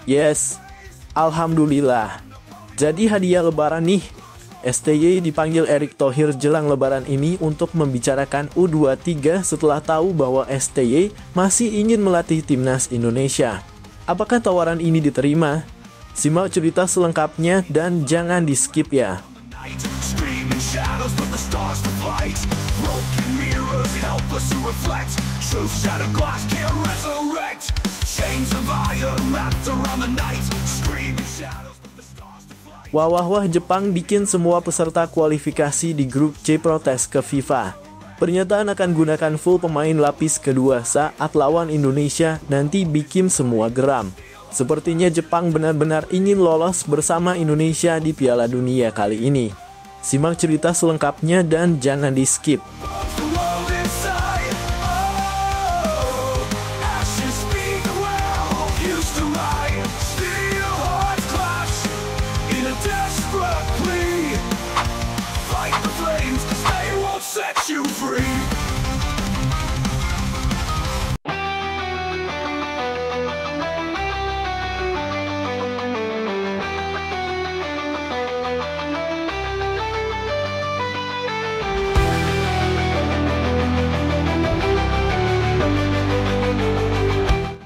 Yes, alhamdulillah. Jadi hadiah lebaran nih. STY dipanggil Erick Thohir jelang lebaran ini untuk membicarakan U23 setelah tahu bahwa STY masih ingin melatih timnas Indonesia. Apakah tawaran ini diterima? Simak cerita selengkapnya dan jangan di-skip ya. Wah, Jepang bikin semua peserta kualifikasi di grup C protes ke FIFA. Pernyataan akan gunakan full pemain lapis kedua saat lawan Indonesia nanti bikin semua geram. Sepertinya Jepang benar-benar ingin lolos bersama Indonesia di Piala Dunia kali ini. Simak cerita selengkapnya dan jangan di-skip.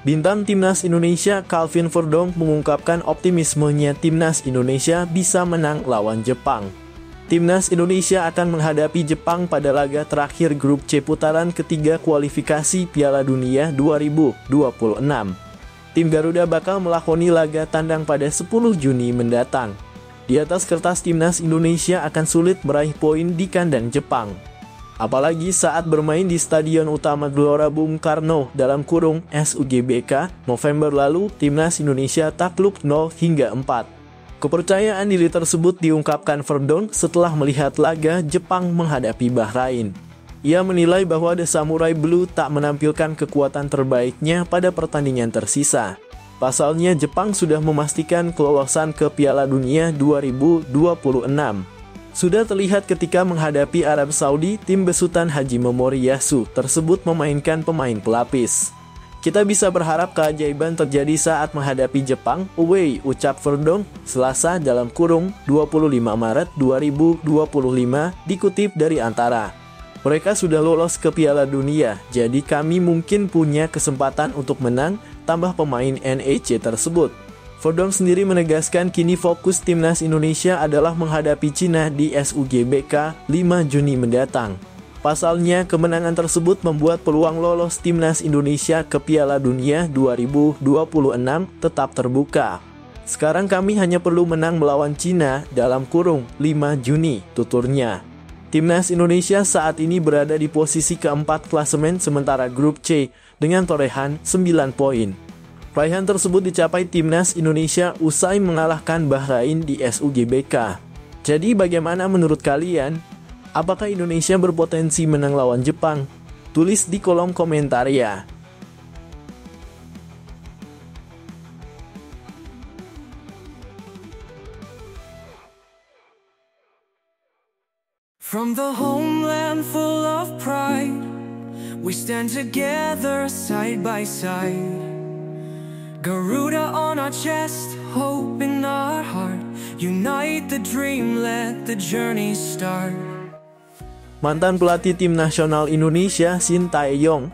Bintang Timnas Indonesia Calvin Verdonk mengungkapkan optimismenya Timnas Indonesia bisa menang lawan Jepang. Timnas Indonesia akan menghadapi Jepang pada laga terakhir grup C putaran ketiga kualifikasi Piala Dunia 2026. Tim Garuda bakal melakoni laga tandang pada 10 Juni mendatang. Di atas kertas Timnas Indonesia akan sulit meraih poin di kandang Jepang. Apalagi saat bermain di Stadion Utama Gelora Bung Karno (SUGBK) November lalu, Timnas Indonesia takluk 0-4. Kepercayaan diri tersebut diungkapkan Verdonk setelah melihat laga Jepang menghadapi Bahrain. Ia menilai bahwa The Samurai Blue tak menampilkan kekuatan terbaiknya pada pertandingan tersisa. Pasalnya Jepang sudah memastikan kelolosan ke Piala Dunia 2026. Sudah terlihat ketika menghadapi Arab Saudi, tim besutan Haji Momoriyasu tersebut memainkan pemain pelapis. Kita bisa berharap keajaiban terjadi saat menghadapi Jepang away, ucap Verdonk Selasa (25 Maret 2025) dikutip dari Antara. Mereka sudah lolos ke Piala Dunia, jadi kami mungkin punya kesempatan untuk menang, tambah pemain NEC tersebut. Verdonk sendiri menegaskan kini fokus Timnas Indonesia adalah menghadapi Cina di SUGBK 5 Juni mendatang. Pasalnya, kemenangan tersebut membuat peluang lolos Timnas Indonesia ke Piala Dunia 2026 tetap terbuka. Sekarang kami hanya perlu menang melawan Cina (5 Juni), tuturnya. Timnas Indonesia saat ini berada di posisi keempat klasemen sementara grup C dengan torehan 9 poin. Raihan tersebut dicapai Timnas Indonesia usai mengalahkan Bahrain di SUGBK. Jadi bagaimana menurut kalian? Apakah Indonesia berpotensi menang lawan Jepang? Tulis di kolom komentar ya. From the homeland full of pride, we stand together side by side. Garuda on our chest, hope in our heart. Unite the dream, let the journey start. Mantan pelatih tim nasional Indonesia Shin Tae-yong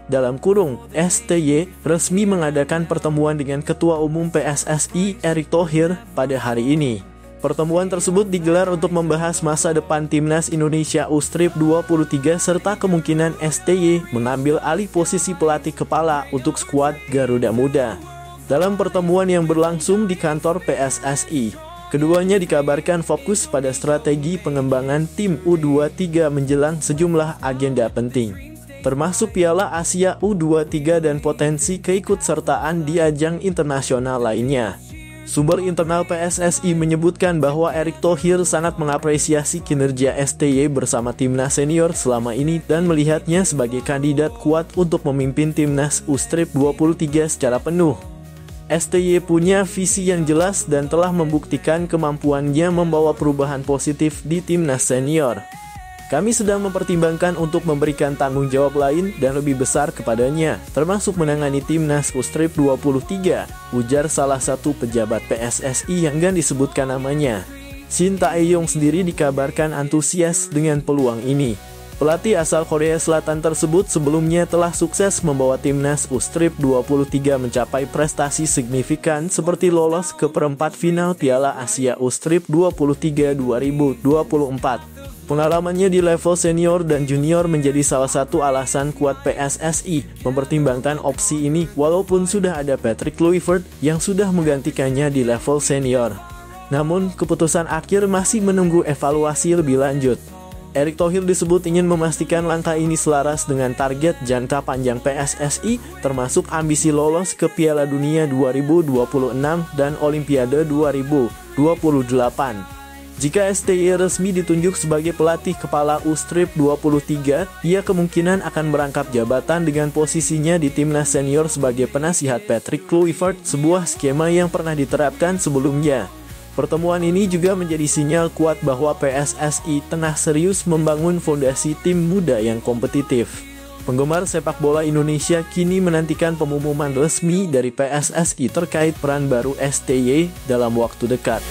(STY) resmi mengadakan pertemuan dengan Ketua Umum PSSI Erick Thohir pada hari ini. Pertemuan tersebut digelar untuk membahas masa depan Timnas Indonesia U23 serta kemungkinan STY mengambil alih posisi pelatih kepala untuk skuad Garuda Muda. Dalam pertemuan yang berlangsung di kantor PSSI, keduanya dikabarkan fokus pada strategi pengembangan tim U23 menjelang sejumlah agenda penting, termasuk Piala Asia U23 dan potensi keikutsertaan di ajang internasional lainnya. Sumber internal PSSI menyebutkan bahwa Erick Thohir sangat mengapresiasi kinerja STY bersama timnas senior selama ini dan melihatnya sebagai kandidat kuat untuk memimpin timnas U23 secara penuh. STY punya visi yang jelas dan telah membuktikan kemampuannya membawa perubahan positif di timnas senior. Kami sedang mempertimbangkan untuk memberikan tanggung jawab lain dan lebih besar kepadanya, termasuk menangani timnas U23, ujar salah satu pejabat PSSI yang enggan disebutkan namanya. Shin Tae-yong sendiri dikabarkan antusias dengan peluang ini. Pelatih asal Korea Selatan tersebut sebelumnya telah sukses membawa timnas U23 mencapai prestasi signifikan seperti lolos ke perempat final Piala Asia U23 2024. Pengalamannya di level senior dan junior menjadi salah satu alasan kuat PSSI mempertimbangkan opsi ini walaupun sudah ada Patrick Kluivert yang sudah menggantikannya di level senior. Namun, keputusan akhir masih menunggu evaluasi lebih lanjut. Erick Thohir disebut ingin memastikan langkah ini selaras dengan target jangka panjang PSSI termasuk ambisi lolos ke Piala Dunia 2026 dan Olimpiade 2028. Jika STY resmi ditunjuk sebagai pelatih kepala U23, ia kemungkinan akan merangkap jabatan dengan posisinya di timnas senior sebagai penasihat Patrick Kluivert, sebuah skema yang pernah diterapkan sebelumnya. Pertemuan ini juga menjadi sinyal kuat bahwa PSSI tengah serius membangun fondasi tim muda yang kompetitif. Penggemar sepak bola Indonesia kini menantikan pengumuman resmi dari PSSI terkait peran baru STY dalam waktu dekat.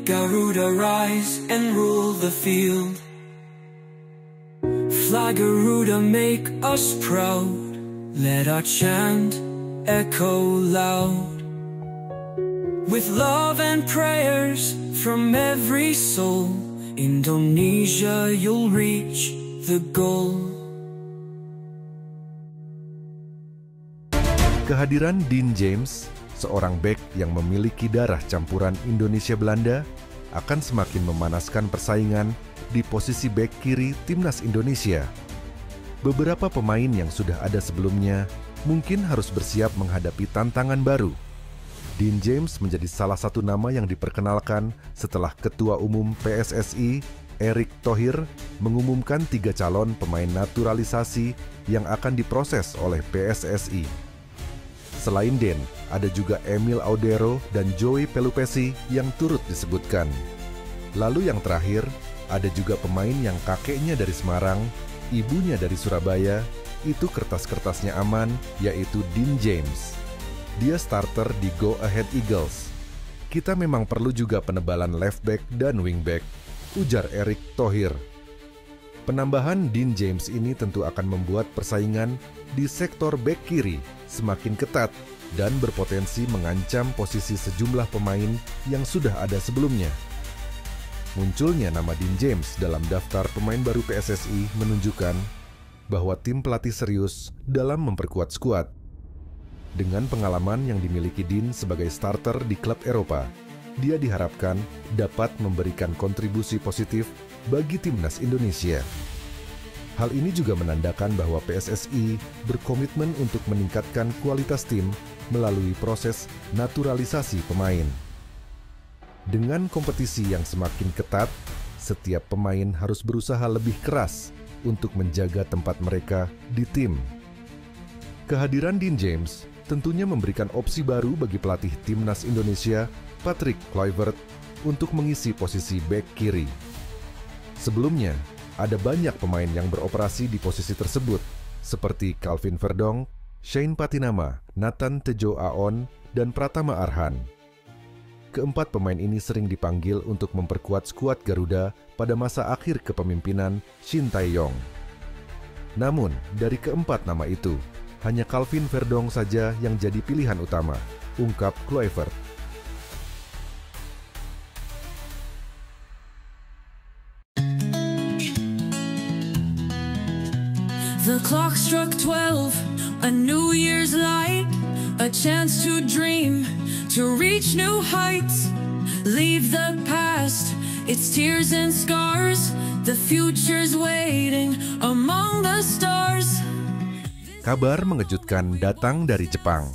Garuda rise and rule the field. Fly Garuda, make us proud. Let our chant echo loud. With love and prayers from every soul, Indonesia, you'll reach the goal. Kehadiran Dean James, seorang bek yang memiliki darah campuran Indonesia-Belanda, akan semakin memanaskan persaingan di posisi bek kiri timnas Indonesia. Beberapa pemain yang sudah ada sebelumnya mungkin harus bersiap menghadapi tantangan baru. Dean James menjadi salah satu nama yang diperkenalkan setelah Ketua Umum PSSI, Erick Thohir, mengumumkan 3 calon pemain naturalisasi yang akan diproses oleh PSSI. Selain Den, ada juga Emil Audero dan Joey Pelupesi yang turut disebutkan. Lalu yang terakhir, ada juga pemain yang kakeknya dari Semarang, ibunya dari Surabaya, itu kertas-kertasnya aman, yaitu Dean James. Dia starter di Go Ahead Eagles. Kita memang perlu juga penebalan left back dan wing back, ujar Erick Thohir. Penambahan Dean James ini tentu akan membuat persaingan di sektor back kiri semakin ketat dan berpotensi mengancam posisi sejumlah pemain yang sudah ada sebelumnya. Munculnya nama Dean James dalam daftar pemain baru PSSI menunjukkan bahwa tim pelatih serius dalam memperkuat skuad. Dengan pengalaman yang dimiliki Dean sebagai starter di klub Eropa, dia diharapkan dapat memberikan kontribusi positif bagi timnas Indonesia. Hal ini juga menandakan bahwa PSSI berkomitmen untuk meningkatkan kualitas tim melalui proses naturalisasi pemain. Dengan kompetisi yang semakin ketat, setiap pemain harus berusaha lebih keras untuk menjaga tempat mereka di tim. Kehadiran Dean James tentunya memberikan opsi baru bagi pelatih timnas Indonesia, Patrick Kluivert, untuk mengisi posisi bek kiri. Sebelumnya, ada banyak pemain yang beroperasi di posisi tersebut, seperti Calvin Verdong, Shane Patinama, Nathan Tejo Aon, dan Pratama Arhan. Keempat pemain ini sering dipanggil untuk memperkuat skuad Garuda pada masa akhir kepemimpinan Shin Tae-yong. Namun, dari keempat nama itu, hanya Calvin Verdong saja yang jadi pilihan utama, ungkap Kluivert. The clock struck 12, a New Year's light, a chance to dream, to reach new heights, leave the past, its tears and scars, the future's waiting among the stars. Kabar mengejutkan datang dari Jepang.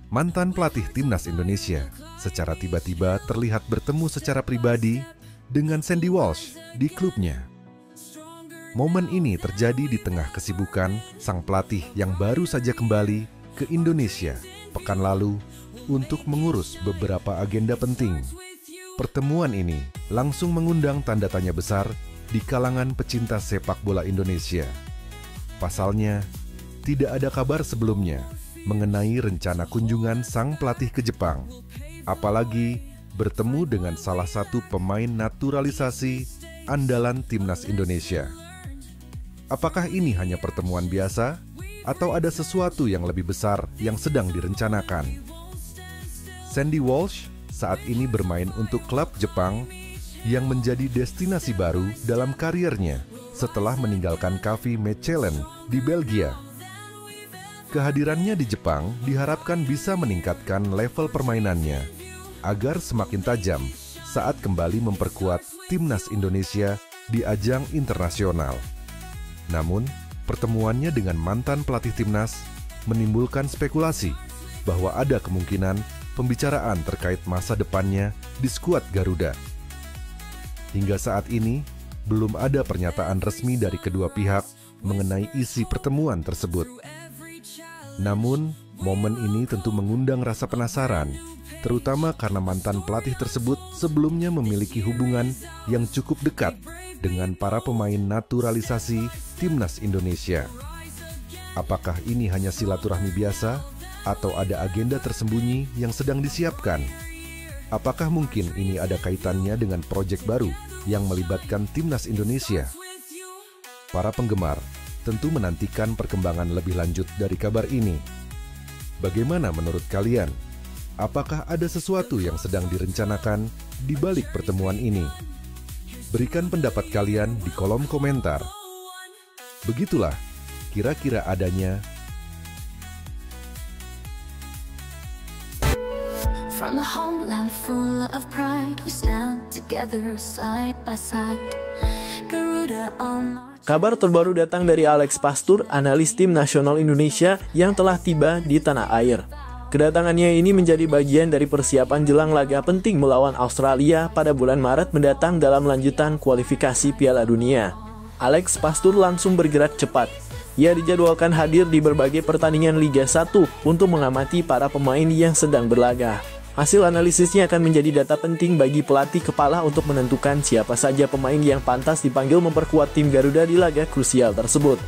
mantan pelatih timnas Indonesia, secara tiba-tiba terlihat bertemu secara pribadi dengan Sandy Walsh di klubnya. Momen ini terjadi di tengah kesibukan sang pelatih yang baru saja kembali ke Indonesia pekan lalu untuk mengurus beberapa agenda penting. Pertemuan ini langsung mengundang tanda tanya besar di kalangan pecinta sepak bola Indonesia. Pasalnya, tidak ada kabar sebelumnya mengenai rencana kunjungan sang pelatih ke Jepang, apalagi bertemu dengan salah satu pemain naturalisasi andalan timnas Indonesia. Apakah ini hanya pertemuan biasa, atau ada sesuatu yang lebih besar yang sedang direncanakan? Sandy Walsh saat ini bermain untuk klub Jepang yang menjadi destinasi baru dalam kariernya setelah meninggalkan KV Mechelen di Belgia. Kehadirannya di Jepang diharapkan bisa meningkatkan level permainannya agar semakin tajam saat kembali memperkuat timnas Indonesia di ajang internasional. Namun, pertemuannya dengan mantan pelatih timnas menimbulkan spekulasi bahwa ada kemungkinan pembicaraan terkait masa depannya di skuad Garuda. Hingga saat ini, belum ada pernyataan resmi dari kedua pihak mengenai isi pertemuan tersebut. Namun, momen ini tentu mengundang rasa penasaran, terutama karena mantan pelatih tersebut sebelumnya memiliki hubungan yang cukup dekat dengan para pemain naturalisasi timnas Indonesia. Apakah ini hanya silaturahmi biasa atau ada agenda tersembunyi yang sedang disiapkan? Apakah mungkin ini ada kaitannya dengan proyek baru yang melibatkan timnas Indonesia? Para penggemar tentu menantikan perkembangan lebih lanjut dari kabar ini. Bagaimana menurut kalian? Apakah ada sesuatu yang sedang direncanakan di balik pertemuan ini? Berikan pendapat kalian di kolom komentar. Begitulah kira-kira adanya. From the homeland full of pride, we stand together side by side. Garuda on our... Kabar terbaru datang dari Alex Pastur, analis tim nasional Indonesia yang telah tiba di tanah air. Kedatangannya ini menjadi bagian dari persiapan jelang laga penting melawan Australia pada bulan Maret mendatang dalam lanjutan kualifikasi Piala Dunia. Alex Pastur langsung bergerak cepat. Ia dijadwalkan hadir di berbagai pertandingan Liga 1 untuk mengamati para pemain yang sedang berlaga. Hasil analisisnya akan menjadi data penting bagi pelatih kepala untuk menentukan siapa saja pemain yang pantas dipanggil memperkuat tim Garuda di laga krusial tersebut.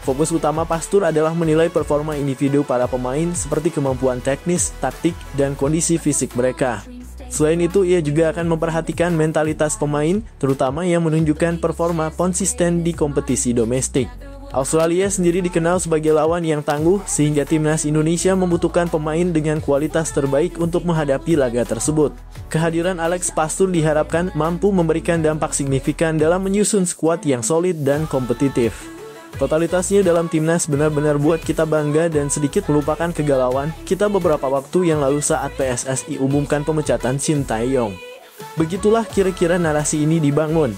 Fokus utama Pastur adalah menilai performa individu para pemain seperti kemampuan teknis, taktik, dan kondisi fisik mereka. Selain itu, ia juga akan memperhatikan mentalitas pemain, terutama yang menunjukkan performa konsisten di kompetisi domestik. Australia sendiri dikenal sebagai lawan yang tangguh, sehingga timnas Indonesia membutuhkan pemain dengan kualitas terbaik untuk menghadapi laga tersebut. Kehadiran Alex Pastur diharapkan mampu memberikan dampak signifikan dalam menyusun skuad yang solid dan kompetitif. Totalitasnya dalam timnas benar-benar buat kita bangga dan sedikit melupakan kegalauan kita beberapa waktu yang lalu saat PSSI umumkan pemecatan Shin Tae-yong. Begitulah kira-kira narasi ini dibangun.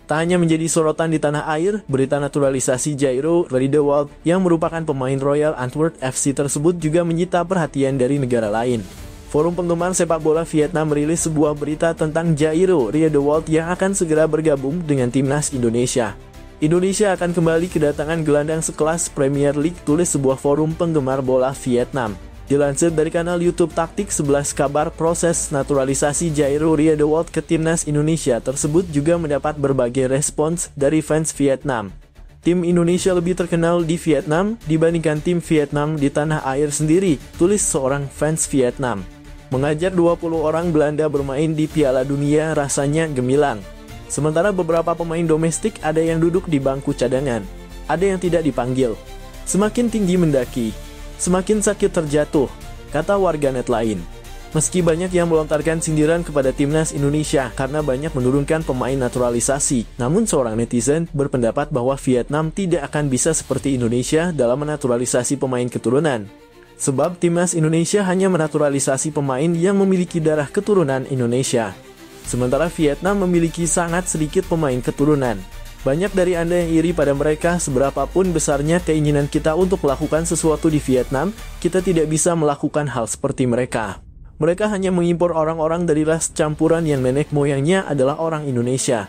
Tak hanya menjadi sorotan di tanah air, berita naturalisasi Jairo Riedewald yang merupakan pemain Royal Antwerp FC tersebut juga menyita perhatian dari negara lain. Forum penggemar sepak bola Vietnam merilis sebuah berita tentang Jairo Riedewald yang akan segera bergabung dengan timnas Indonesia. Indonesia akan kembali kedatangan gelandang sekelas Premier League, tulis sebuah forum penggemar bola Vietnam. Dilansir dari kanal YouTube Taktik 11 kabar, proses naturalisasi Jairo Riedewald ke timnas Indonesia tersebut juga mendapat berbagai respons dari fans Vietnam. Tim Indonesia lebih terkenal di Vietnam dibandingkan tim Vietnam di tanah air sendiri, tulis seorang fans Vietnam. Mengajar 20 orang Belanda bermain di Piala Dunia rasanya gemilang. Sementara beberapa pemain domestik ada yang duduk di bangku cadangan, ada yang tidak dipanggil. Semakin tinggi mendaki, semakin sakit terjatuh, kata warganet lain. Meski banyak yang melontarkan sindiran kepada timnas Indonesia karena banyak menurunkan pemain naturalisasi, namun seorang netizen berpendapat bahwa Vietnam tidak akan bisa seperti Indonesia dalam menaturalisasi pemain keturunan. Sebab timnas Indonesia hanya menaturalisasi pemain yang memiliki darah keturunan Indonesia. Sementara Vietnam memiliki sangat sedikit pemain keturunan. Banyak dari Anda yang iri pada mereka, seberapapun besarnya keinginan kita untuk melakukan sesuatu di Vietnam, kita tidak bisa melakukan hal seperti mereka. Mereka hanya mengimpor orang-orang dari ras campuran yang nenek moyangnya adalah orang Indonesia.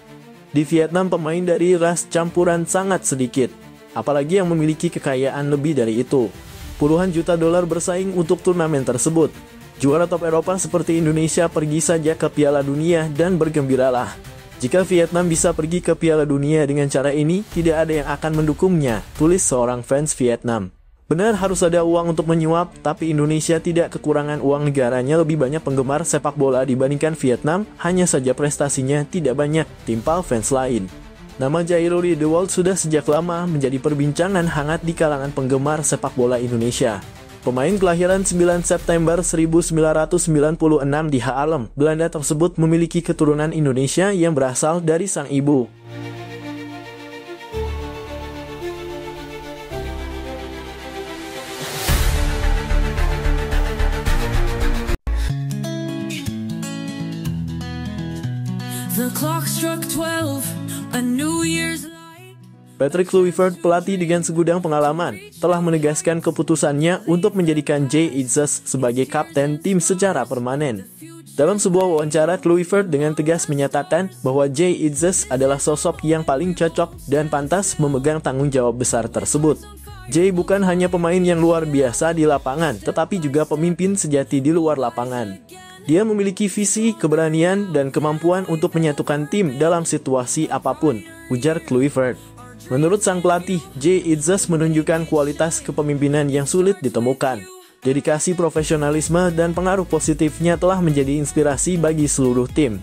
Di Vietnam pemain dari ras campuran sangat sedikit, apalagi yang memiliki kekayaan lebih dari itu. Puluhan juta dolar bersaing untuk turnamen tersebut. Juara top Eropa seperti Indonesia pergi saja ke Piala Dunia dan bergembiralah. Jika Vietnam bisa pergi ke Piala Dunia dengan cara ini, tidak ada yang akan mendukungnya, tulis seorang fans Vietnam. Benar harus ada uang untuk menyuap, tapi Indonesia tidak kekurangan uang. Negaranya lebih banyak penggemar sepak bola dibandingkan Vietnam, hanya saja prestasinya tidak banyak, timpal fans lain. Nama Jairo Lee The World sudah sejak lama menjadi perbincangan hangat di kalangan penggemar sepak bola Indonesia. Pemain kelahiran 9 September 1996 di Haarlem, Belanda tersebut memiliki keturunan Indonesia yang berasal dari sang ibu. The clock struck 12, a New Year's light. Patrick Kluivert, pelatih dengan segudang pengalaman, telah menegaskan keputusannya untuk menjadikan Jay Itzes sebagai kapten tim secara permanen. Dalam sebuah wawancara, Kluivert dengan tegas menyatakan bahwa Jay Itzes adalah sosok yang paling cocok dan pantas memegang tanggung jawab besar tersebut. Jay bukan hanya pemain yang luar biasa di lapangan, tetapi juga pemimpin sejati di luar lapangan. Dia memiliki visi, keberanian, dan kemampuan untuk menyatukan tim dalam situasi apapun, ujar Kluivert. Menurut sang pelatih, Jay Itzes menunjukkan kualitas kepemimpinan yang sulit ditemukan. Dedikasi, profesionalisme, dan pengaruh positifnya telah menjadi inspirasi bagi seluruh tim.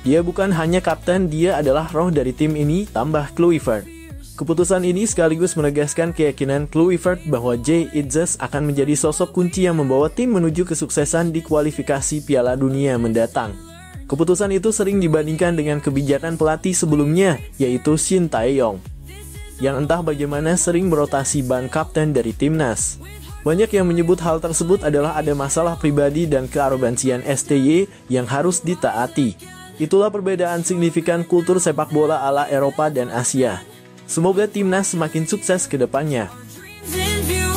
Dia bukan hanya kapten, dia adalah roh dari tim ini, tambah Kluivert. Keputusan ini sekaligus menegaskan keyakinan Kluivert bahwa Jay Itzes akan menjadi sosok kunci yang membawa tim menuju kesuksesan di kualifikasi Piala Dunia mendatang. Keputusan itu sering dibandingkan dengan kebijakan pelatih sebelumnya, yaitu Shin Tae-yong, yang entah bagaimana sering merotasi ban kapten dari timnas. Banyak yang menyebut hal tersebut adalah ada masalah pribadi dan kearogansian STY yang harus ditaati. Itulah perbedaan signifikan kultur sepak bola ala Eropa dan Asia. Semoga timnas semakin sukses ke depannya. In view,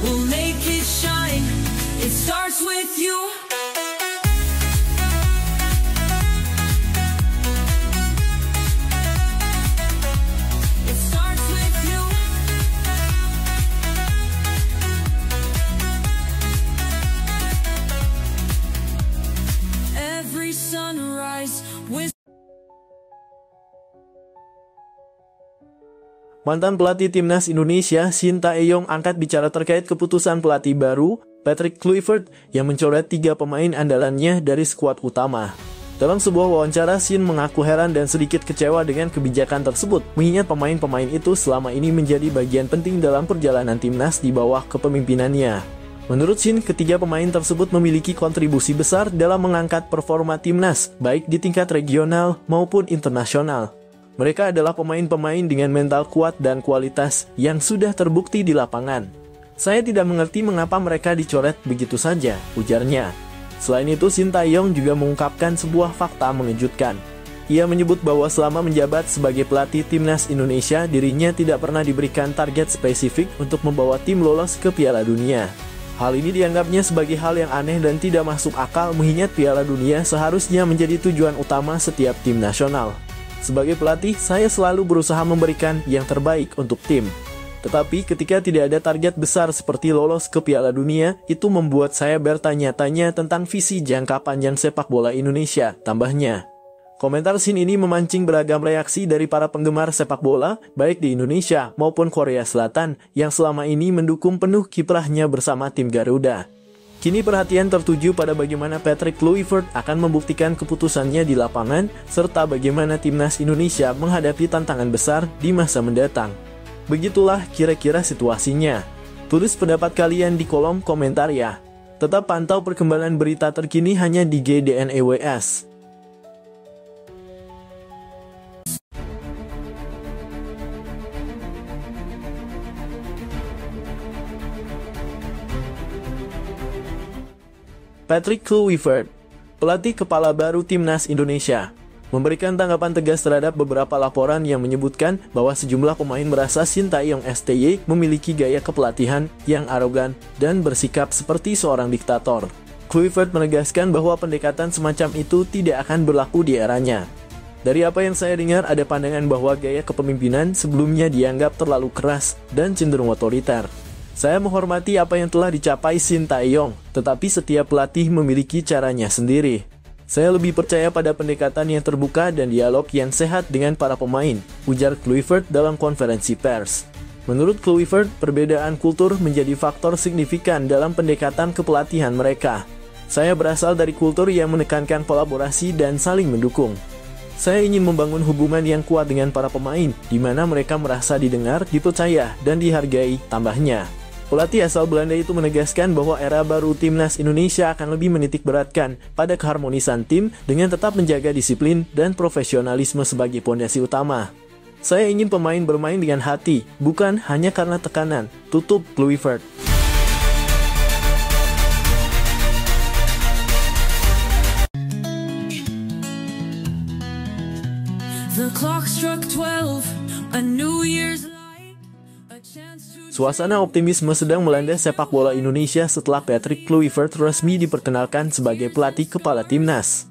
we'll make it shine. It starts with you. It starts with you. Every sunrise with Mantan pelatih timnas Indonesia, Shin Tae-yong, angkat bicara terkait keputusan pelatih baru, Patrick Kluivert, yang mencoret 3 pemain andalannya dari skuad utama. Dalam sebuah wawancara, Shin mengaku heran dan sedikit kecewa dengan kebijakan tersebut, mengingat pemain-pemain itu selama ini menjadi bagian penting dalam perjalanan timnas di bawah kepemimpinannya. Menurut Shin, ketiga pemain tersebut memiliki kontribusi besar dalam mengangkat performa timnas, baik di tingkat regional maupun internasional. Mereka adalah pemain-pemain dengan mental kuat dan kualitas yang sudah terbukti di lapangan. Saya tidak mengerti mengapa mereka dicoret begitu saja, ujarnya. Selain itu, Shin Tae-yong juga mengungkapkan sebuah fakta mengejutkan. Ia menyebut bahwa selama menjabat sebagai pelatih timnas Indonesia, dirinya tidak pernah diberikan target spesifik untuk membawa tim lolos ke Piala Dunia. Hal ini dianggapnya sebagai hal yang aneh dan tidak masuk akal, mengingat Piala Dunia seharusnya menjadi tujuan utama setiap tim nasional. Sebagai pelatih, saya selalu berusaha memberikan yang terbaik untuk tim. Tetapi ketika tidak ada target besar seperti lolos ke Piala Dunia, itu membuat saya bertanya-tanya tentang visi jangka panjang sepak bola Indonesia, tambahnya. Komentar Shin ini memancing beragam reaksi dari para penggemar sepak bola, baik di Indonesia maupun Korea Selatan, yang selama ini mendukung penuh kiprahnya bersama tim Garuda. Kini perhatian tertuju pada bagaimana Patrick Kluivert akan membuktikan keputusannya di lapangan, serta bagaimana timnas Indonesia menghadapi tantangan besar di masa mendatang. Begitulah kira-kira situasinya. Tulis pendapat kalian di kolom komentar ya. Tetap pantau perkembangan berita terkini hanya di GDN-EWS. Patrick Kluivert, pelatih kepala baru Timnas Indonesia, memberikan tanggapan tegas terhadap beberapa laporan yang menyebutkan bahwa sejumlah pemain merasa Sintayong STY memiliki gaya kepelatihan yang arogan dan bersikap seperti seorang diktator. Kluivert menegaskan bahwa pendekatan semacam itu tidak akan berlaku di eranya. Dari apa yang saya dengar, ada pandangan bahwa gaya kepemimpinan sebelumnya dianggap terlalu keras dan cenderung otoriter. Saya menghormati apa yang telah dicapai Sintayong, tetapi setiap pelatih memiliki caranya sendiri. Saya lebih percaya pada pendekatan yang terbuka dan dialog yang sehat dengan para pemain, ujar Kluivert dalam konferensi pers. Menurut Kluivert, perbedaan kultur menjadi faktor signifikan dalam pendekatan kepelatihan mereka. Saya berasal dari kultur yang menekankan kolaborasi dan saling mendukung. Saya ingin membangun hubungan yang kuat dengan para pemain, di mana mereka merasa didengar, dipercaya, dan dihargai, tambahnya. Pelatih asal Belanda itu menegaskan bahwa era baru Timnas Indonesia akan lebih menitikberatkan pada keharmonisan tim dengan tetap menjaga disiplin dan profesionalisme sebagai pondasi utama. Saya ingin pemain bermain dengan hati, bukan hanya karena tekanan, tutup Kluivert. The clock struck 12, a New Year's light. Suasana optimisme sedang melanda sepak bola Indonesia setelah Patrick Kluivert resmi diperkenalkan sebagai pelatih kepala timnas.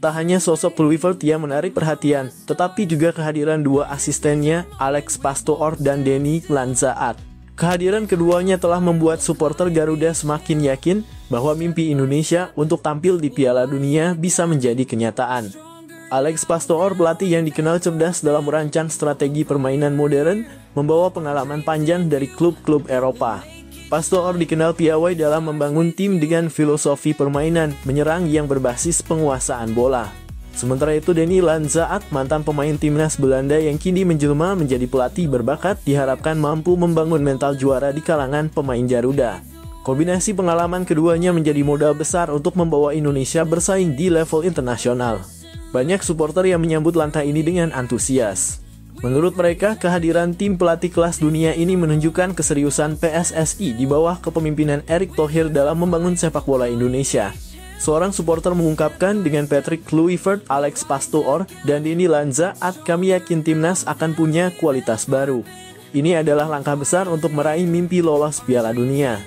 Tak hanya sosok Kluivert yang menarik perhatian, tetapi juga kehadiran dua asistennya, Alex Pastoor dan Denny Lanzaat. Kehadiran keduanya telah membuat supporter Garuda semakin yakin bahwa mimpi Indonesia untuk tampil di Piala Dunia bisa menjadi kenyataan. Alex Pastoor, pelatih yang dikenal cerdas dalam merancang strategi permainan modern, membawa pengalaman panjang dari klub-klub Eropa. Pastoor dikenal piawai dalam membangun tim dengan filosofi permainan menyerang yang berbasis penguasaan bola. Sementara itu, Denny Lanzaat, mantan pemain timnas Belanda yang kini menjelma menjadi pelatih berbakat, diharapkan mampu membangun mental juara di kalangan pemain Garuda. Kombinasi pengalaman keduanya menjadi modal besar untuk membawa Indonesia bersaing di level internasional. Banyak supporter yang menyambut langkah ini dengan antusias. Menurut mereka, kehadiran tim pelatih kelas dunia ini menunjukkan keseriusan PSSI di bawah kepemimpinan Erick Thohir dalam membangun sepak bola Indonesia. Seorang supporter mengungkapkan, dengan Patrick Kluivert, Alex Pastoor, dan Denny Lanzaat, kami yakin timnas akan punya kualitas baru. Ini adalah langkah besar untuk meraih mimpi lolos Piala Dunia.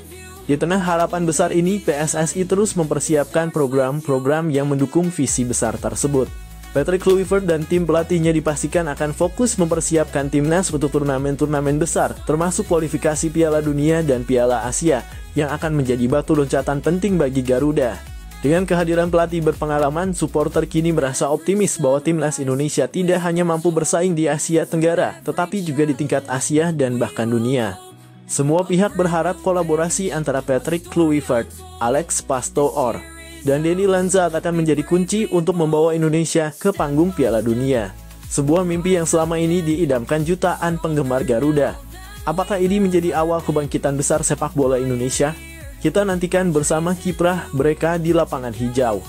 Di tengah harapan besar ini, PSSI terus mempersiapkan program-program yang mendukung visi besar tersebut. Patrick Kluivert dan tim pelatihnya dipastikan akan fokus mempersiapkan timnas untuk turnamen-turnamen besar, termasuk kualifikasi Piala Dunia dan Piala Asia, yang akan menjadi batu loncatan penting bagi Garuda. Dengan kehadiran pelatih berpengalaman, supporter kini merasa optimis bahwa timnas Indonesia tidak hanya mampu bersaing di Asia Tenggara, tetapi juga di tingkat Asia dan bahkan dunia. Semua pihak berharap kolaborasi antara Patrick Kluivert, Alex Pastoor, dan Denny Lanzaat akan menjadi kunci untuk membawa Indonesia ke panggung Piala Dunia. Sebuah mimpi yang selama ini diidamkan jutaan penggemar Garuda. Apakah ini menjadi awal kebangkitan besar sepak bola Indonesia? Kita nantikan bersama kiprah mereka di lapangan hijau.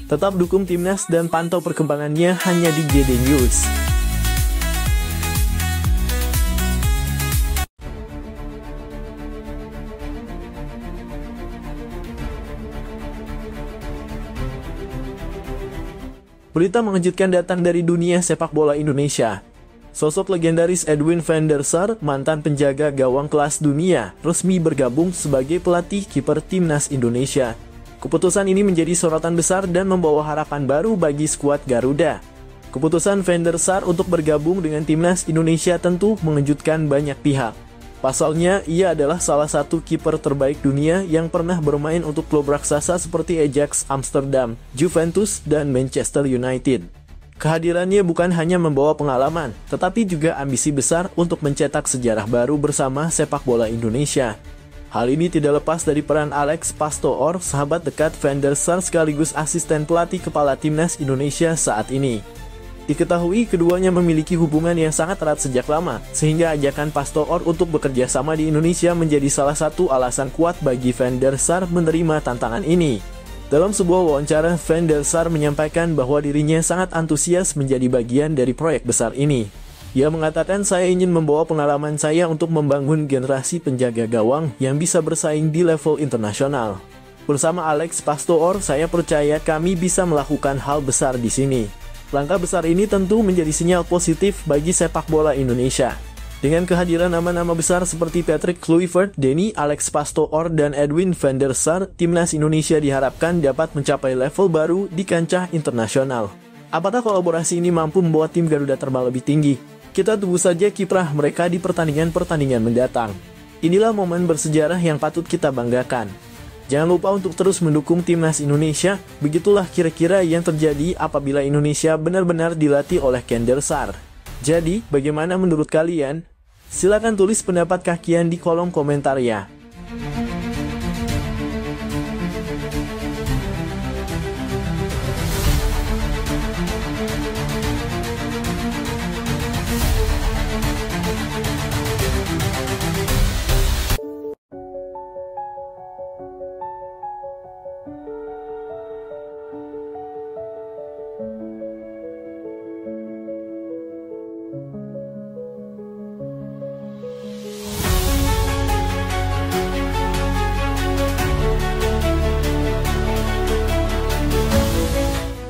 Tetap dukung timnas dan pantau perkembangannya hanya di GD News. Berita mengejutkan datang dari dunia sepak bola Indonesia. Sosok legendaris Edwin van der Sar, mantan penjaga gawang kelas dunia, resmi bergabung sebagai pelatih kiper timnas Indonesia. Keputusan ini menjadi sorotan besar dan membawa harapan baru bagi skuad Garuda. Keputusan van der Sar untuk bergabung dengan timnas Indonesia tentu mengejutkan banyak pihak. Pasalnya, ia adalah salah satu kiper terbaik dunia yang pernah bermain untuk klub raksasa seperti Ajax Amsterdam, Juventus, dan Manchester United. Kehadirannya bukan hanya membawa pengalaman, tetapi juga ambisi besar untuk mencetak sejarah baru bersama sepak bola Indonesia. Hal ini tidak lepas dari peran Alex Pastoor, sahabat dekat van der Sar sekaligus asisten pelatih kepala timnas Indonesia saat ini. Diketahui keduanya memiliki hubungan yang sangat erat sejak lama, sehingga ajakan Pastore untuk bekerja sama di Indonesia menjadi salah satu alasan kuat bagi Van der Sar menerima tantangan ini. Dalam sebuah wawancara, Van der Sar menyampaikan bahwa dirinya sangat antusias menjadi bagian dari proyek besar ini. Ia mengatakan, "Saya ingin membawa pengalaman saya untuk membangun generasi penjaga gawang yang bisa bersaing di level internasional. Bersama Alex Pastore, saya percaya kami bisa melakukan hal besar di sini." Langkah besar ini tentu menjadi sinyal positif bagi sepak bola Indonesia. Dengan kehadiran nama-nama besar seperti Patrick Kluivert, Denny, Alex Pastore, dan Edwin van der Sar, timnas Indonesia diharapkan dapat mencapai level baru di kancah internasional. Apakah kolaborasi ini mampu membawa tim Garuda terbang lebih tinggi? Kita tunggu saja kiprah mereka di pertandingan-pertandingan mendatang. Inilah momen bersejarah yang patut kita banggakan. Jangan lupa untuk terus mendukung timnas Indonesia. Begitulah kira-kira yang terjadi apabila Indonesia benar-benar dilatih oleh Van der Sar. Jadi, bagaimana menurut kalian? Silakan tulis pendapat kalian di kolom komentar ya.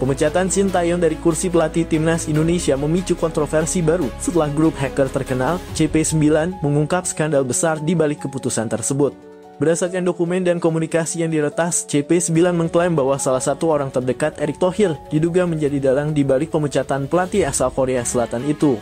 Pemecatan Sintayong dari kursi pelatih timnas Indonesia memicu kontroversi baru setelah grup hacker terkenal CP9 mengungkap skandal besar di balik keputusan tersebut. Berdasarkan dokumen dan komunikasi yang diretas, CP9 mengklaim bahwa salah satu orang terdekat Erick Thohir diduga menjadi dalang di balik pemecatan pelatih asal Korea Selatan itu.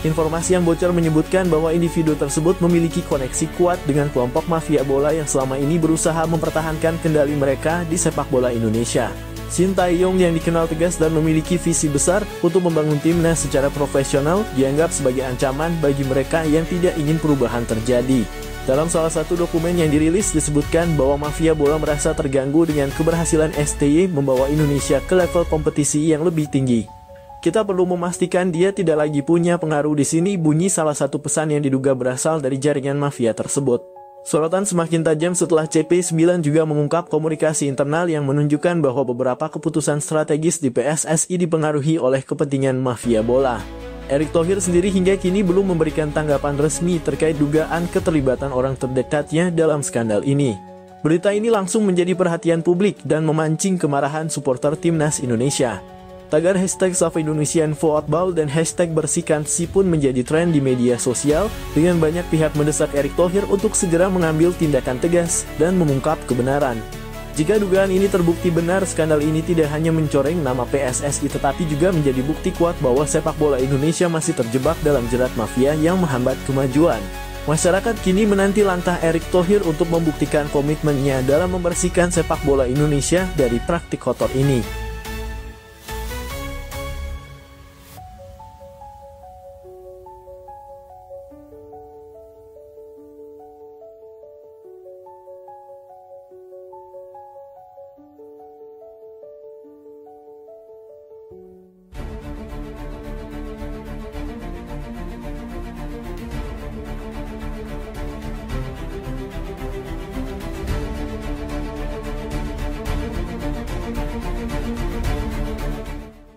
Informasi yang bocor menyebutkan bahwa individu tersebut memiliki koneksi kuat dengan kelompok mafia bola yang selama ini berusaha mempertahankan kendali mereka di sepak bola Indonesia. Sintayong yang dikenal tegas dan memiliki visi besar untuk membangun timnas secara profesional dianggap sebagai ancaman bagi mereka yang tidak ingin perubahan terjadi. Dalam salah satu dokumen yang dirilis disebutkan bahwa mafia bola merasa terganggu dengan keberhasilan STY membawa Indonesia ke level kompetisi yang lebih tinggi. Kita perlu memastikan dia tidak lagi punya pengaruh di sini, bunyi salah satu pesan yang diduga berasal dari jaringan mafia tersebut. Sorotan semakin tajam setelah CP9 juga mengungkap komunikasi internal yang menunjukkan bahwa beberapa keputusan strategis di PSSI dipengaruhi oleh kepentingan mafia bola. Erick Thohir sendiri hingga kini belum memberikan tanggapan resmi terkait dugaan keterlibatan orang terdekatnya dalam skandal ini. Berita ini langsung menjadi perhatian publik dan memancing kemarahan supporter timnas Indonesia. Tagar hashtag #SaveIndonesianFootball dan hashtag #BersihkanSI pun menjadi tren di media sosial dengan banyak pihak mendesak Erick Thohir untuk segera mengambil tindakan tegas dan mengungkap kebenaran. Jika dugaan ini terbukti benar, skandal ini tidak hanya mencoreng nama PSSI tetapi juga menjadi bukti kuat bahwa sepak bola Indonesia masih terjebak dalam jerat mafia yang menghambat kemajuan. Masyarakat kini menanti langkah Erick Thohir untuk membuktikan komitmennya dalam membersihkan sepak bola Indonesia dari praktik kotor ini.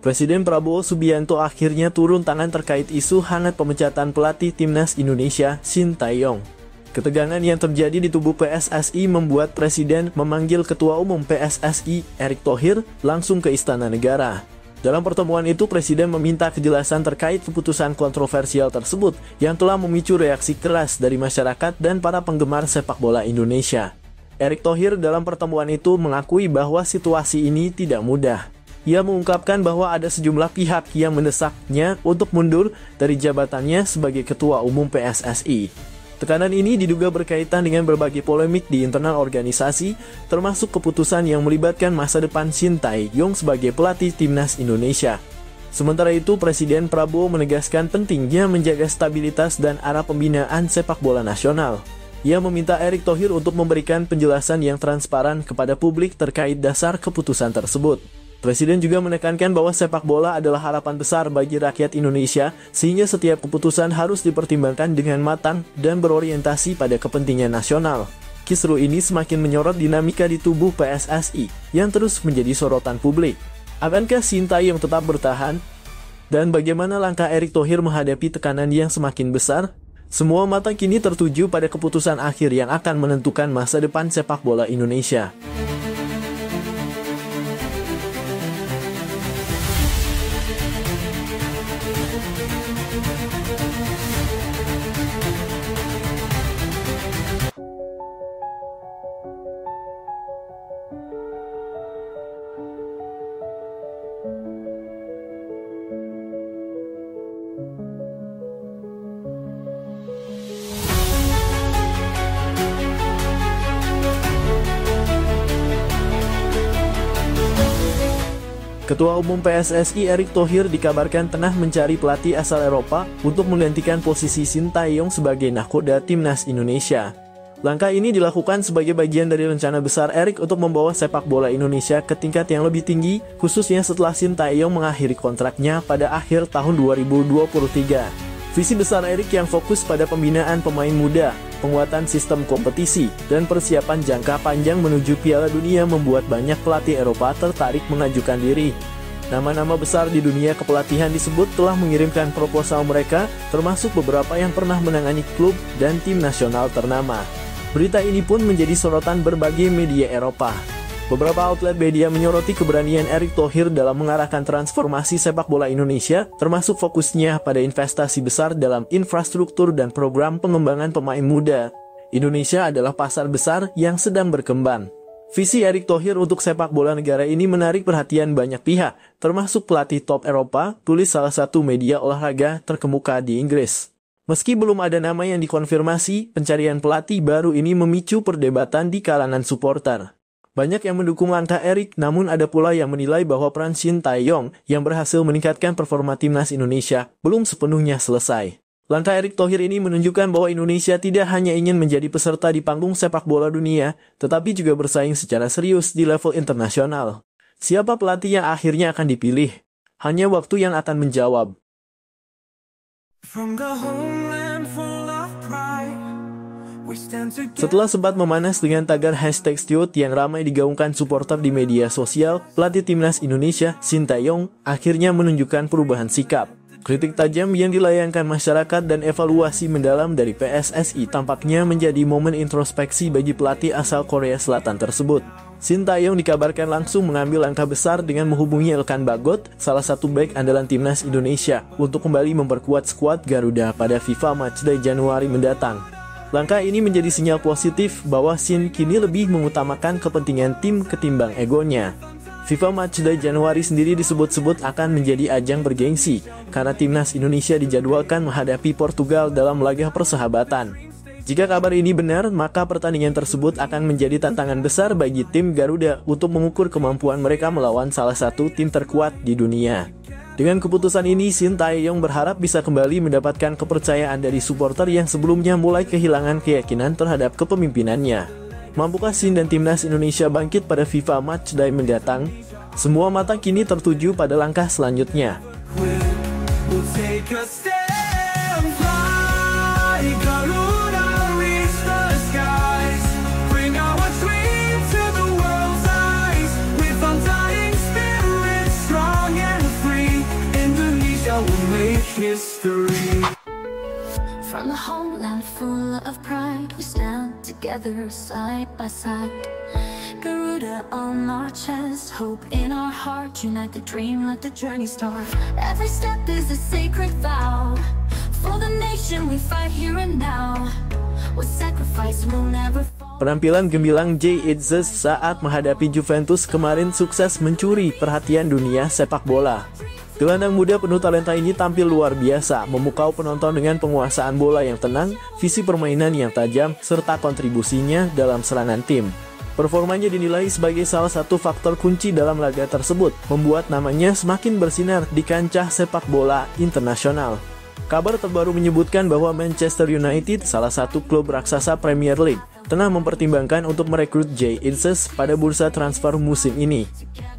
Presiden Prabowo Subianto akhirnya turun tangan terkait isu hangat pemecatan pelatih timnas Indonesia, Sintayong. Ketegangan yang terjadi di tubuh PSSI membuat Presiden memanggil Ketua Umum PSSI, Erick Thohir, langsung ke Istana Negara. Dalam pertemuan itu, Presiden meminta kejelasan terkait keputusan kontroversial tersebut yang telah memicu reaksi keras dari masyarakat dan para penggemar sepak bola Indonesia. Erick Thohir dalam pertemuan itu mengakui bahwa situasi ini tidak mudah. Ia mengungkapkan bahwa ada sejumlah pihak yang mendesaknya untuk mundur dari jabatannya sebagai Ketua Umum PSSI. Tekanan ini diduga berkaitan dengan berbagai polemik di internal organisasi, termasuk keputusan yang melibatkan masa depan Sintayong sebagai pelatih timnas Indonesia. Sementara itu, Presiden Prabowo menegaskan pentingnya menjaga stabilitas dan arah pembinaan sepak bola nasional. Ia meminta Erick Thohir untuk memberikan penjelasan yang transparan kepada publik terkait dasar keputusan tersebut. Presiden juga menekankan bahwa sepak bola adalah harapan besar bagi rakyat Indonesia, sehingga setiap keputusan harus dipertimbangkan dengan matang dan berorientasi pada kepentingan nasional. Kisru ini semakin menyorot dinamika di tubuh PSSI yang terus menjadi sorotan publik. Akankah Sintayong tetap bertahan? Dan bagaimana langkah Erick Thohir menghadapi tekanan yang semakin besar? Semua mata kini tertuju pada keputusan akhir yang akan menentukan masa depan sepak bola Indonesia. Ketua Umum PSSI Erick Thohir dikabarkan tengah mencari pelatih asal Eropa untuk menggantikan posisi Sintayong sebagai nahkoda timnas Indonesia. Langkah ini dilakukan sebagai bagian dari rencana besar Erick untuk membawa sepak bola Indonesia ke tingkat yang lebih tinggi, khususnya setelah Sintayong mengakhiri kontraknya pada akhir tahun 2023. Visi besar Erick yang fokus pada pembinaan pemain muda, penguatan sistem kompetisi, dan persiapan jangka panjang menuju Piala Dunia membuat banyak pelatih Eropa tertarik mengajukan diri. Nama-nama besar di dunia kepelatihan disebut telah mengirimkan proposal mereka, termasuk beberapa yang pernah menangani klub dan tim nasional ternama. Berita ini pun menjadi sorotan berbagai media Eropa. Beberapa outlet media menyoroti keberanian Erick Thohir dalam mengarahkan transformasi sepak bola Indonesia, termasuk fokusnya pada investasi besar dalam infrastruktur dan program pengembangan pemain muda. Indonesia adalah pasar besar yang sedang berkembang. Visi Erick Thohir untuk sepak bola negara ini menarik perhatian banyak pihak, termasuk pelatih top Eropa, tulis salah satu media olahraga terkemuka di Inggris. Meski belum ada nama yang dikonfirmasi, pencarian pelatih baru ini memicu perdebatan di kalangan supporter. Banyak yang mendukung langkah Erick, namun ada pula yang menilai bahwa peran Sintayong yang berhasil meningkatkan performa timnas Indonesia belum sepenuhnya selesai. Langkah Erick Thohir ini menunjukkan bahwa Indonesia tidak hanya ingin menjadi peserta di panggung sepak bola dunia, tetapi juga bersaing secara serius di level internasional. Siapa pelatih yang akhirnya akan dipilih? Hanya waktu yang akan menjawab. From the homeland full of pride. Setelah sempat memanas dengan tagar #Stewart yang ramai digaungkan supporter di media sosial, pelatih timnas Indonesia, Sintayong, akhirnya menunjukkan perubahan sikap. Kritik tajam yang dilayangkan masyarakat dan evaluasi mendalam dari PSSI tampaknya menjadi momen introspeksi bagi pelatih asal Korea Selatan tersebut. Sintayong dikabarkan langsung mengambil langkah besar dengan menghubungi Elkan Bagot, salah satu bek andalan timnas Indonesia, untuk kembali memperkuat skuad Garuda pada FIFA Matchday Januari mendatang. Langkah ini menjadi sinyal positif bahwa Sin kini lebih mengutamakan kepentingan tim ketimbang egonya. FIFA Matchday Januari sendiri disebut-sebut akan menjadi ajang bergengsi, karena timnas Indonesia dijadwalkan menghadapi Portugal dalam laga persahabatan. Jika kabar ini benar, maka pertandingan tersebut akan menjadi tantangan besar bagi tim Garuda untuk mengukur kemampuan mereka melawan salah satu tim terkuat di dunia. Dengan keputusan ini, Sintayong berharap bisa kembali mendapatkan kepercayaan dari supporter yang sebelumnya mulai kehilangan keyakinan terhadap kepemimpinannya. Mampukah Sin dan timnas Indonesia bangkit pada FIFA Matchday mendatang? Semua mata kini tertuju pada langkah selanjutnya. From the homeland full of pride, we stand together side by side. Garuda on our chest, hope in our heart, unite the dream, let the journey start. Every step is a sacred vow, for the nation we fight here and now. With sacrifice we'll never fall. Penampilan gemilang Jay Itzes saat menghadapi Juventus kemarin sukses mencuri perhatian dunia sepak bola. Gelandang muda penuh talenta ini tampil luar biasa, memukau penonton dengan penguasaan bola yang tenang, visi permainan yang tajam, serta kontribusinya dalam serangan tim. Performanya dinilai sebagai salah satu faktor kunci dalam laga tersebut, membuat namanya semakin bersinar di kancah sepak bola internasional. Kabar terbaru menyebutkan bahwa Manchester United, salah satu klub raksasa Premier League, tengah mempertimbangkan untuk merekrut Jay Itzes pada bursa transfer musim ini.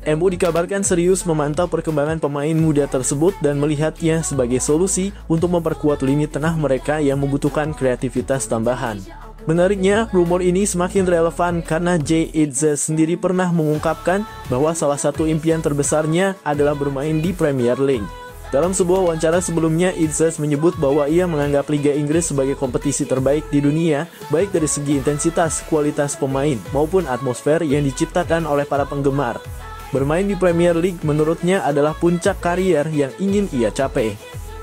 MU dikabarkan serius memantau perkembangan pemain muda tersebut dan melihatnya sebagai solusi untuk memperkuat lini tengah mereka yang membutuhkan kreativitas tambahan. Menariknya, rumor ini semakin relevan karena Jay Itzes sendiri pernah mengungkapkan bahwa salah satu impian terbesarnya adalah bermain di Premier League. Dalam sebuah wawancara sebelumnya, Itzes menyebut bahwa ia menganggap Liga Inggris sebagai kompetisi terbaik di dunia, baik dari segi intensitas, kualitas pemain, maupun atmosfer yang diciptakan oleh para penggemar. Bermain di Premier League menurutnya adalah puncak karier yang ingin ia capai.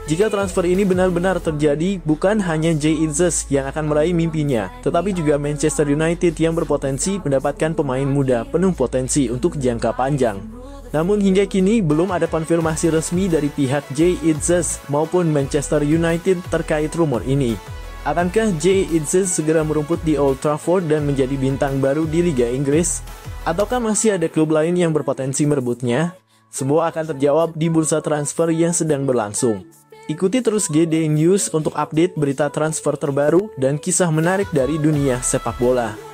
Jika transfer ini benar-benar terjadi, bukan hanya Jay Itzes yang akan meraih mimpinya, tetapi juga Manchester United yang berpotensi mendapatkan pemain muda penuh potensi untuk jangka panjang. Namun hingga kini belum ada konfirmasi resmi dari pihak Jay Itzes maupun Manchester United terkait rumor ini. Akankah Jay Itzes segera merumput di Old Trafford dan menjadi bintang baru di Liga Inggris? Ataukah masih ada klub lain yang berpotensi merebutnya? Semua akan terjawab di bursa transfer yang sedang berlangsung. Ikuti terus GD News untuk update berita transfer terbaru dan kisah menarik dari dunia sepak bola.